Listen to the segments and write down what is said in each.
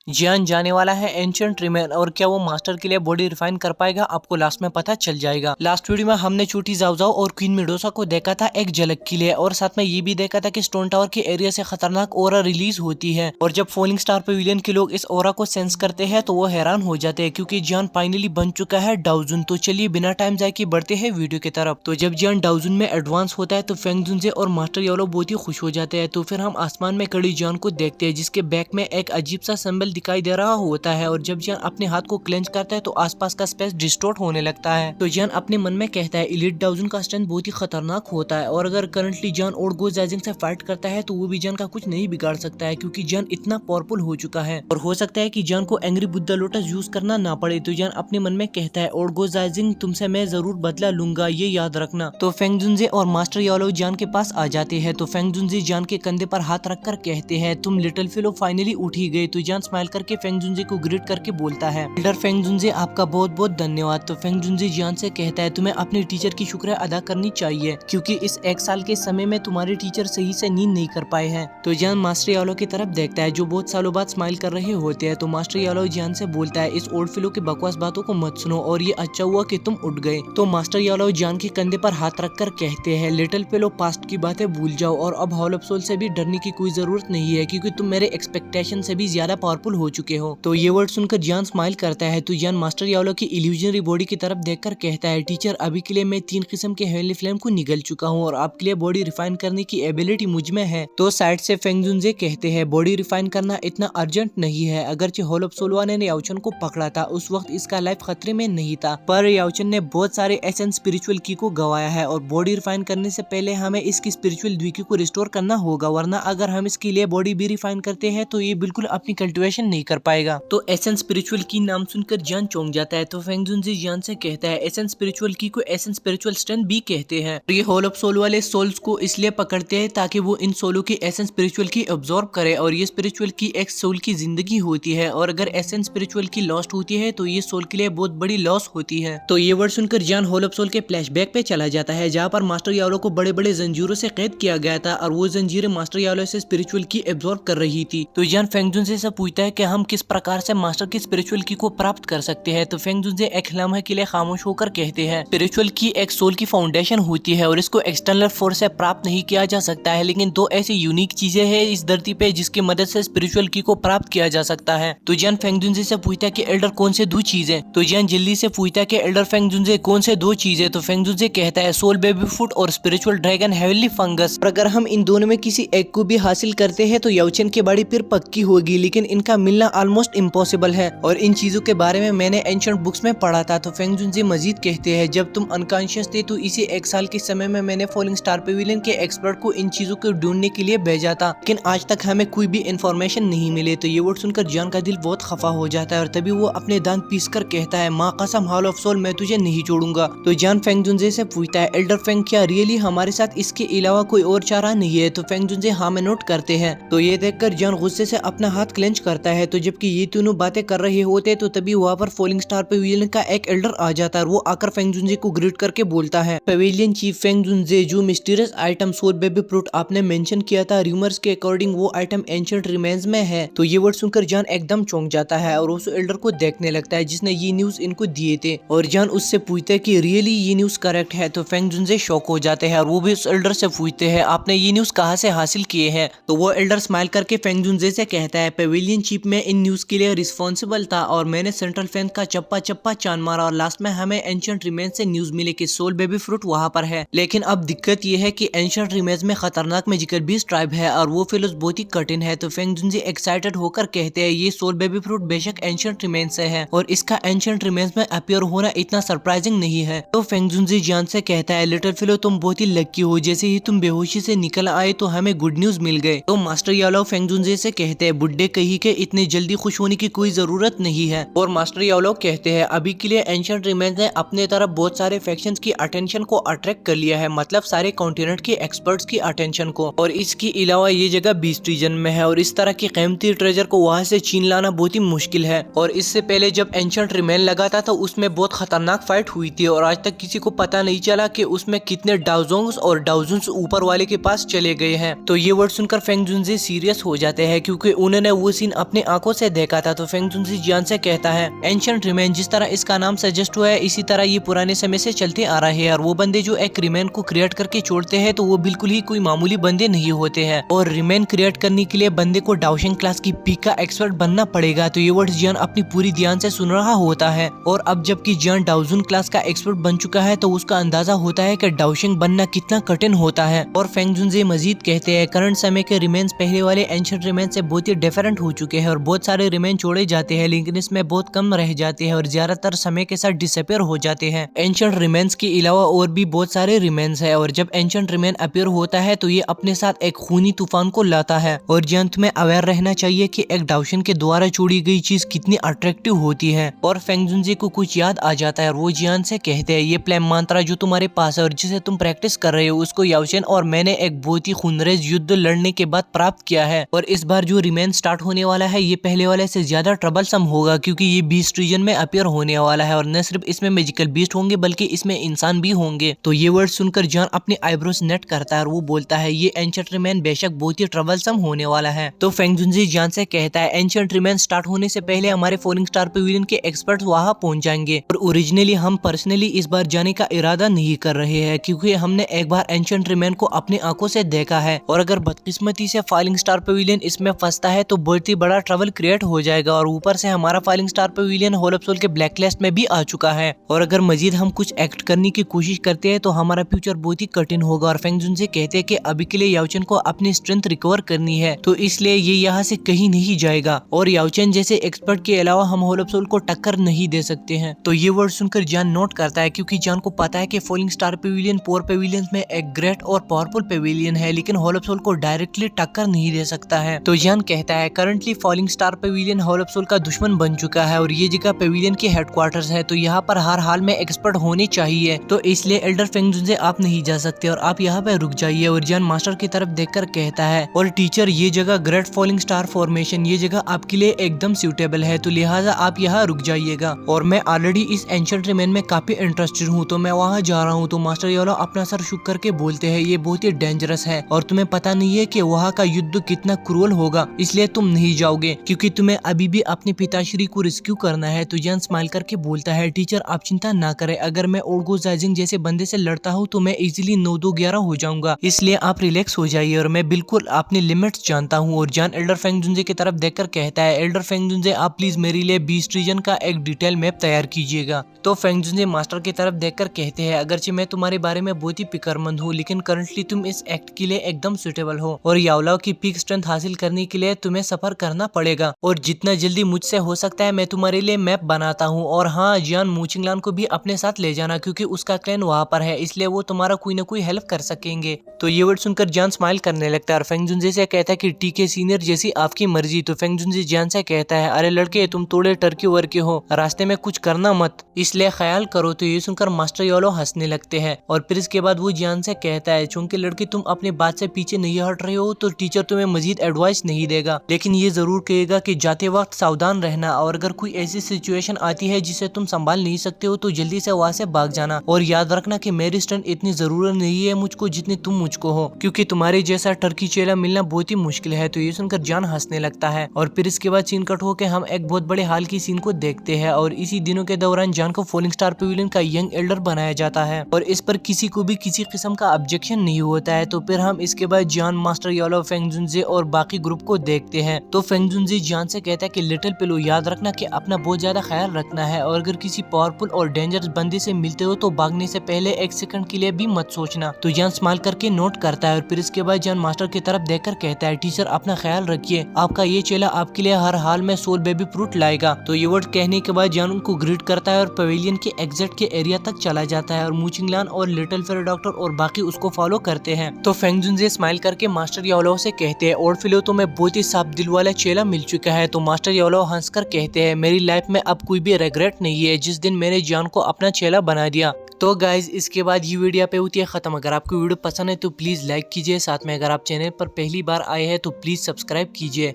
जियान जाने वाला है एंशिएंट रिमेन और क्या वो मास्टर के लिए बॉडी रिफाइन कर पाएगा, आपको लास्ट में पता चल जाएगा। लास्ट वीडियो में हमने छोटी जाओजाओ और क्वीन मेडोसा को देखा था एक झलक के लिए, और साथ में ये भी देखा था कि स्टोन टावर के एरिया से खतरनाक ओरा रिलीज होती है, और जब फॉलिंग स्टार पवेलियन के लोग इस ओरा को सेंस करते हैं तो वो हैरान हो जाते हैं क्योंकि जियान फाइनली बन चुका है डाउजुन। तो चलिए बिना टाइम जाए के बढ़ते हैं वीडियो की तरफ। तो जब जियान डाउजुन में एडवांस होता है तो फेंग जुनजे और मास्टर यालो बहुत ही खुश हो जाते हैं। तो फिर हम आसमान में खड़ी जियान को देखते हैं जिसके बैक में एक अजीब सा सिंबल दिखाई दे रहा होता है, और जब जियान अपने हाथ को क्लेंच करता है तो आसपास का स्पेस डिस्टॉर्ट होने लगता है। तो जियान अपने मन में कहता है इलीट डाउजुन का स्ट्रेंथ बहुत ही खतरनाक होता है, और अगर करंटली जियान और गो जाइजिंग से फाइट करता है तो वो भी जियान का कुछ नहीं बिगाड़ सकता है क्योंकि जियान इतना पावरफुल हो चुका है। और हो सकता है कि जियान को एंग्री बुद्धा लोटस यूज करना ना पड़े। तो जियान अपने मन में कहता है और गो जाइजिंग तुमसे मैं जरूर बदला लूंगा, ये याद रखना। तो फेंग जुनजे और मास्टर यालो जियान के पास आ जाते हैं। तो फेंग जुनजे जियान के कंधे पर हाथ रखकर कहते हैं तुम लिटिल फेलो फाइनली उठ ही गए। तो जियान स्माइल करके फेंग जुनजे को ग्रीट करके बोलता है एल्डर फेंग जुनजे आपका बहुत बहुत धन्यवाद। तो फेंग जुनजे जियान से कहता है तुम्हें अपने टीचर की शुक्रिया अदा करनी चाहिए क्योंकि इस एक साल के समय में तुम्हारे टीचर सही से नींद नहीं कर पाए हैं। तो जियान मास्टर यालो की तरफ देखता है जो बहुत सालों बाद स्माइल कर रहे होते हैं। तो मास्टर यालो जियान से बोलता है इस ओल्ड फेलो की बकवास बातों को मत सुनो और ये अच्छा हुआ कि तुम उठ गए। तो मास्टर यालो जियान के कंधे पर हाथ रखकर कहते हैं लिटिल फेलो पास्ट की बातें भूल जाओ और अब हॉल ऑफ सोल से भी डरने की कोई जरूरत नहीं है क्योंकि तुम मेरे एक्सपेक्टेशन से भी ज्यादा पावरफुल हो चुके हो। तो ये वर्ड सुनकर जियान स्माइल करता है। तो जियान मास्टर यालो की इल्यूजनरी बॉडी की तरफ देखकर कहता है टीचर अभी के लिए मैं 3 किस्म के हेवनली फ्लेम को निगल चुका हूँ और आपके लिए बॉडी रिफाइन करने की एबिलिटी मुझ में है। तो साइड से फेंग जुनजे कहते हैं बॉडी रिफाइन करना इतना अर्जेंट नहीं है, अगरचे हॉल ऑफ सोल वाले ने याओचन को पकड़ा था उस वक्त इसका लाइफ खतरे में नहीं था, पर याओचन ने बहुत सारे एसेंस स्पिरिचुअल की को गवाया है और बॉडी रिफाइन करने से पहले हमें इसकी स्पिरिचुअल द्विकी को रिस्टोर करना होगा, वरना अगर हम इसके लिए बॉडी भी रिफाइन करते हैं तो ये बिल्कुल अपनी कल्टिवेशन नहीं कर पाएगा। तो एसेंस स्पिरिचुअल की नाम सुनकर जियान चौंक जाता है। तो फेंग जुनजे जियान से कहता है एसेंस स्पिरिचुअल की को एसेंस स्पिरिचुअल स्ट्रेंथ भी कहते हैं। ये हॉल ऑफ सोल वाले सोल्स को इसलिए पकड़ते हैं ताकि वो इन सोलों की एसेंस स्पिरिचुअल की ऑब्जॉर्व करे, और ये स्पिरिचुअल की एक सोल की जिंदगी होती है, और अगर एसेंस स्पिरिचुअल की लॉस्ट होती है तो ये सोल के लिए बहुत बड़ी लॉस होती है। तो ये वर्ड सुनकर जियान हॉल ऑफ सोल के फ्लैशबैक पे चला जाता है जहाँ पर मास्टर यालो को बड़े बड़े जंजीरों से कैद किया गया था और वो जंजीरें मास्टर यालो से स्पिरिचुअल की एब्जॉर्ब कर रही थी। तो जियान फेंग जुनजे से पूछता है कि हम किस प्रकार से मास्टर की स्पिरिचुअल की को प्राप्त कर सकते हैं। तो फेंग जुनजे एक लम्हे के लिए खामोश होकर कहते हैं स्पिरिचुअल की एक सोल की फाउंडेशन होती है और इसको एक्सटर्नल फोर्स से प्राप्त नहीं किया जा सकता है, लेकिन 2 ऐसी यूनिक चीजें हैं इस धरती पे जिसकी मदद से स्पिरिचुअल की को प्राप्त किया जा सकता है। तो जियान फेंग जुनजे से पूछता है कि एल्डर कौन से 2 चीजें। तो जियान जल्दी से पूछता है कि एल्डर फेंग जुनजे कौन से 2 चीजें। तो फेंग जुनजे कहता है सोल बेबी फूड और स्पिरिचुअल ड्रैगन हेवनली फंगस। अगर हम इन दोनों में किसी एक को भी हासिल करते हैं तो याओचन की बॉडी फिर पक्की होगी, लेकिन इनका मिलना ऑलमोस्ट इम्पॉसिबल है और इन चीजों के बारे में मैंने एंशिएंट बुक्स में पढ़ा था। तो फेंग जुनजे मजीद कहते हैं जब तुम अनकॉन्शियस थे तो इसी 1 साल के समय में मैंने फॉलिंग स्टार पवेलियन के एक्सपर्ट को इन चीजों को ढूंढने के लिए भेजा था, लेकिन आज तक हमें कोई भी इंफॉर्मेशन नहीं मिले। तो ये वर्ड सुनकर जियान का दिल बहुत खफा हो जाता है और तभी वो अपने दांत पीस कर कहता है माँ कसम हॉल ऑफ सोल मैं तुझे नहीं छोड़ूंगा। तो जियान फेंग जुनजे से पूछता है एल्डर फेंग क्या रियली हमारे साथ इसके अलावा कोई और चारा नहीं है। तो फेंग जुनजे हाँ में नोट करते हैं। तो ये देखकर जियान गुस्से से अपना हाथ क्लेंच करता है। तो जबकि ये तीनों बातें कर रहे होते तो तभी वहाँ पर फॉलिंग स्टार पवेलियन का एक एल्डर आ जाता है और वो आकर फेंग जुनजे को ग्रीट करके बोलता है पवेलियन चीफ फेंग जुनजे जो mysterious item soul baby fruit आपने मेंशन किया था रूमर्स के अकॉर्डिंग वो आइटम एंशिएंट रिमेन्स में है। तो ये वर्ड सुनकर जान एकदम चौंक जाता है और उस एल्डर को देखने लगता है जिसने ये न्यूज इनको दिए थे, और जान उससे पूछता है कि रियली ये न्यूज करेक्ट है। तो फेंग जुनजे शॉक हो जाते हैं और वो भी उस एल्डर से पूछते हैं आपने ये न्यूज कहाँ से हासिल किए हैं। तो वो एल्डर स्माइल करके फेंग जुनजे से कहता है पवेलियन चीफ में इन न्यूज के लिए रिस्पॉन्सिबल था और मैंने सेंट्रल फैन का चप्पा चप्पा चांद मारा और लास्ट में हमें एंशिएंट रिमेन्स से न्यूज मिले कि सोल बेबी फ्रूट वहाँ पर है, लेकिन अब दिक्कत ये है कि एंशिएंट रिमेन्स में खतरनाक मैजिकल बीस्ट ट्राइब है और वो फेलोज बहुत ही कठिन है। तो फेंग जुनजे एक्साइटेड होकर कहते हैं ये सोल बेबी फ्रूट बेशक एंशिएंट रिमेन्स से है और इसका एंशिएंट रिमेन्स में अपीयर होना इतना सरप्राइजिंग नहीं है। तो फेंग जुनजे जियान से कहता है लिटिल फेलो तुम बहुत ही लकी हो, जैसे ही तुम बेहोशी से निकल आए तो हमें गुड न्यूज मिल गए। तो मास्टर यालो फेंग जुनजे से कहते हैं बुड्ढे कही के इतने जल्दी खुश होने की कोई जरूरत नहीं है, और मास्टर यालो कहते हैं अभी के लिए एंशिएंट रिमेन्स ने अपने तरफ बहुत सारे फैक्शंस की अटेंशन को अट्रैक्ट कर लिया है, मतलब सारे कॉन्टिनेंट के एक्सपर्ट्स की अटेंशन को, और इसके अलावा ये जगह बीस्ट रीजन में है और इस तरह की कीमती ट्रेजर को वहाँ से छीन लाना बहुत ही मुश्किल है। और इससे पहले जब एंशिएंट रिमेन लगा था तो उसमें बहुत खतरनाक फाइट हुई थी और आज तक किसी को पता नहीं चला कि उसमें कितने डाउजोंग्स और डाउजन्स ऊपर वाले के पास चले गए हैं। तो ये वर्ड सुनकर फेंग जुनजे सीरियस हो जाते हैं क्योंकि उन्होंने वो सीन अपनी अपनी आंखों से देखा था। तो फेंग जुनजी जियान से कहता है एंशिएंट रिमेन, जिस तरह इसका नाम सजेस्ट हुआ है इसी तरह ये पुराने समय से चलते आ रहे हैं। और वो बंदे जो एक रिमेन को क्रिएट करके छोड़ते हैं तो वो बिल्कुल ही कोई मामूली बंदे नहीं होते हैं। और रिमेन क्रिएट करने के लिए बंदे को डाउशिंग क्लास की पीक का एक्सपर्ट बनना पड़ेगा। तो ये वर्ड जियान अपनी पूरी ध्यान से सुन रहा होता है। और अब जबकि जियान डाउजुन क्लास का एक्सपर्ट बन चुका है तो उसका अंदाजा होता है कि डाउशिंग बनना कितना कठिन होता है। और फेंग जुनजी मजीद कहते हैं करंट समय के रिमेन्स पहले वाले एंशिएंट रिमेन से बहुत ही डिफरेंट हो चुके हैं और बहुत सारे रिमेन छोड़े जाते हैं लेकिन इसमें बहुत कम रह जाते हैं और ज्यादातर समय के साथ डिसअपियर हो जाते हैं। एंशिएंट रिमेन्स के अलावा और भी बहुत सारे रिमेन्स है और जब एंशिएंट रिमेन अपीयर होता है तो ये अपने साथ एक खूनी तूफान को लाता है। और जियान तुम्हें अवेयर रहना चाहिए कि एक डाउशिन के द्वारा छोड़ी गई चीज कितनी अट्रैक्टिव होती है। और फेंग जुनजी को कुछ याद आ जाता है और वो जियान से कहते हैं ये प्लेम मंत्रा जो तुम्हारे पास है और जिसे तुम प्रैक्टिस कर रहे हो उसको याओशिन और मैंने एक बहुत ही खूनरेज युद्ध लड़ने के बाद प्राप्त किया है। और इस बार जो रिमेन स्टार्ट होने वाला है ये पहले वाले से ज्यादा ट्रबलसम होगा क्योंकि ये बीस्ट रीजन में अपीयर होने वाला है और न सिर्फ इसमें मैजिकल बीस्ट होंगे बल्कि इसमें इंसान भी होंगे। तो ये वर्ड सुनकर जियान अपने आईब्रोज नेट करता है और वो बोलता है ये एंशिएंट रिमेन बेशक बहुत ही ट्रबलसम होने वाला है। तो फेंग जुनजी जियान से कहता है एंशिएंट रिमेन स्टार्ट होने से पहले हमारे फॉलिंग स्टार पेविलियन के एक्सपर्ट वहां पहुंच जाएंगे। और ओरिजिनली हम पर्सनली इस बार जाने का इरादा नहीं कर रहे हैं क्योंकि हमने एक बार एंशिएंट रिमेन को अपनी आंखों से देखा है और अगर बदकिस्मती से फॉलिंग स्टार पेविलियन इसमें फंसता है तो बहुत ही बड़ा ट्रबल क्रिएट हो जाएगा। और ऊपर से हमारा falling star pavilion hole of soul के ब्लैक लिस्ट में भी आ चुका है और अगर मजीद हम कुछ एक्ट करने की कोशिश करते हैं तो हमारा फ्यूचर बहुत ही कठिन होगा। और फेंग जुनजी कहते हैं कि अभी के लिए याओचेन को अपनी स्ट्रेंथ रिकवर करनी है तो इसलिए ये यहाँ से कहीं नहीं जाएगा और याओचेन जैसे एक्सपर्ट के अलावा हम होल ऑफ सोल को टक्कर नहीं दे सकते हैं। तो ये वर्ड सुनकर जान नोट करता है क्योंकि जान को पता है कि फॉलिंग स्टार पेविलियन पोर पेविलियन में एक ग्रेट और पावरफुल पेविलियन है लेकिन होल ऑफ सोल को डायरेक्टली टक्कर नहीं दे सकता है। तो जान कहता है currently falling star pavilion hole of soul का दुश्मन बन चुका है और ये जगह पेविलियन के हेडक्वार्टर्स है तो यहाँ पर हर हाल में एक्सपर्ट होने चाहिए। तो इसलिए एल्डर फेंग जुनजी आप नहीं जा सकते और आप यहाँ पे रुक जाइए। और जान मास्टर की तरफ देखकर कहता है और टीचर ये जगह ग्रेट फॉलिंग स्टार फॉर्मेशन ये जगह आपके लिए एकदम सूटेबल है तो लिहाजा आप यहाँ रुक जाइएगा। और मैं ऑलरेडी इस एंशिएंट रिमेन में काफी इंटरेस्टेड हूँ तो मैं वहाँ जा रहा हूँ। तो मास्टर योलो अपना सर शुक करके बोलते हैं ये बहुत ही डेंजरस है और तुम्हें पता नहीं है कि वहाँ का युद्ध कितना क्रूअल होगा इसलिए तुम नहीं जाओगे क्योंकि तुम्हें अभी भी अपने पिताश्री को रेस्क्यू करना है। तो जान स्माइल करके बोलता है टीचर आप चिंता ना करें, अगर मैं ओल्गो जाइजिंग जैसे बंदे से लड़ता हूँ तो मैं इजीली 9-2-11 हो जाऊंगा इसलिए आप रिलैक्स हो जाइए और मैं बिल्कुल अपने लिमिट्स जानता हूँ। और जान एल्डर फेंग जुनजे की तरफ देखकर कहता है एल्डर फेंग जुनजे आप प्लीज मेरे लिए बीस्ट रीजन का एक डिटेल मैप तैयार कीजिएगा। तो फेंग जुनजे मास्टर की तरफ देखकर कहते हैं अगरचे मैं तुम्हारे बारे में बहुत ही फिक्रमंद हूँ लेकिन करंटली तुम इस एक्ट के लिए एकदम सुटेबल हो और याओलाओ की पीक स्ट्रेंथ हासिल करने के लिए तुम्हें सफर करना पड़ेगा और जितना जल्दी मुझसे हो सकता है मैं तुम्हारे लिए मैप बनाता हूँ। और हाँ जियान मूचिंगलान को भी अपने साथ ले जाना क्योंकि उसका क्लैन वहाँ पर है इसलिए वो तुम्हारा कोई ना कोई हेल्प कर सकेंगे। तो ये वर्ड सुनकर जान स्माइल करने लगता है और फेंग जुनजे से कहता है कि ठीक है सीनियर जैसी आपकी मर्जी। तो फेंग जुनजे जान से कहता है अरे लड़के तुम थोड़े टर्की वर्की हो रास्ते में कुछ करना मत इसलिए ख्याल करो। तो ये सुनकर मास्टर योलो हंसने लगते हैं और फिर इसके बाद वो जान से कहता है चूंकि लड़के तुम अपने बात से पीछे नहीं हट रहे हो तो टीचर तुम्हें मजीद एडवाइस नहीं देगा लेकिन ये जरूर कहेगा कि जाते वक्त सावधान रहना और अगर कोई ऐसी सिचुएशन आती है जिसे तुम संभाल नहीं सकते हो तो जल्दी से वहाँ से भाग जाना और याद रखना कि मेरी स्ट्रेंथ इतनी जरूरत नहीं है मुझको जितनी तुम मुझको हो क्योंकि तुम्हारे जैसा टर्की चेला मिलना बहुत ही मुश्किल है। तो ये सुनकर जान हंसने लगता है और फिर इसके बाद सीन कट होकर हम एक बहुत बड़े हाल की सीन को देखते हैं और इसी दिनों के दौरान जान को फॉलिंग स्टार पेविलियन का यंग एल्डर बनाया जाता है और इस पर किसी को भी किसी किस्म का ऑब्जेक्शन नहीं होता है। तो फिर हम इसके बाद जान मास्टर योलो फेंग जुनजे और बाकी ग्रुप को देखते हैं। तो फेंग जुनजे जान से कहता है कि लिटिल पिलो याद रखना कि अपना बहुत ज्यादा ख्याल रखना है और अगर किसी पावरफुल और डेंजरस बंदे से मिलते हो तो भागने से पहले एक सेकंड के लिए भी मत सोचना। तो जान स्माइल करके नोट करता है और फिर इसके बाद जान मास्टर की तरफ देखकर कहता है टीचर अपना ख्याल रखिए आपका ये चेला आपके लिए हर हाल में सोल बेबी फ्रूट लाएगा। तो ये वर्ड कहने के बाद जान उनको ग्रीट करता है और पवेलियन के एग्जिट के एरिया तक चला जाता है और मूचिंगलान और लिटिल फेयर डॉक्टर और बाकी उसको फॉलो करते हैं। तो फेंग जुनजे स्माइल करके मास्टर योलो से कहते हैं और फिलो तो मैं बहुत ही साफ दिल वाला चेला मिल चुका है। तो मास्टर योलो हंसकर कहते हैं मेरी लाइफ में अब कोई भी रिग्रेट नहीं है जिस दिन मैंने जान को अपना चेला बना दिया। तो गाइज इसके बाद ये वीडियो पे होती है खत्म। अगर आपको वीडियो पसंद है तो प्लीज लाइक कीजिए, साथ में अगर आप चैनल पर पहली बार आए हैं तो प्लीज सब्सक्राइब कीजिए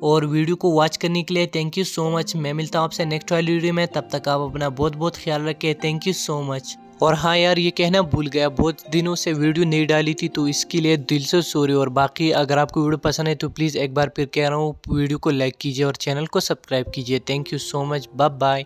और वीडियो को वॉच करने के लिए थैंक यू सो मच। मैं मिलता हूँ आपसे नेक्स्ट वाली वीडियो में, तब तक आप अपना बहुत बहुत ख्याल रखें। Thank you so much. और हाँ यार, ये कहना भूल गया, बहुत दिनों से वीडियो नहीं डाली थी, तो इसके लिए दिल से सॉरी। और बाकी अगर आपको वीडियो पसंद है तो प्लीज़ एक बार फिर कह रहा हूँ, वीडियो को लाइक कीजिए और चैनल को सब्सक्राइब कीजिए। Thank you so much, bye bye.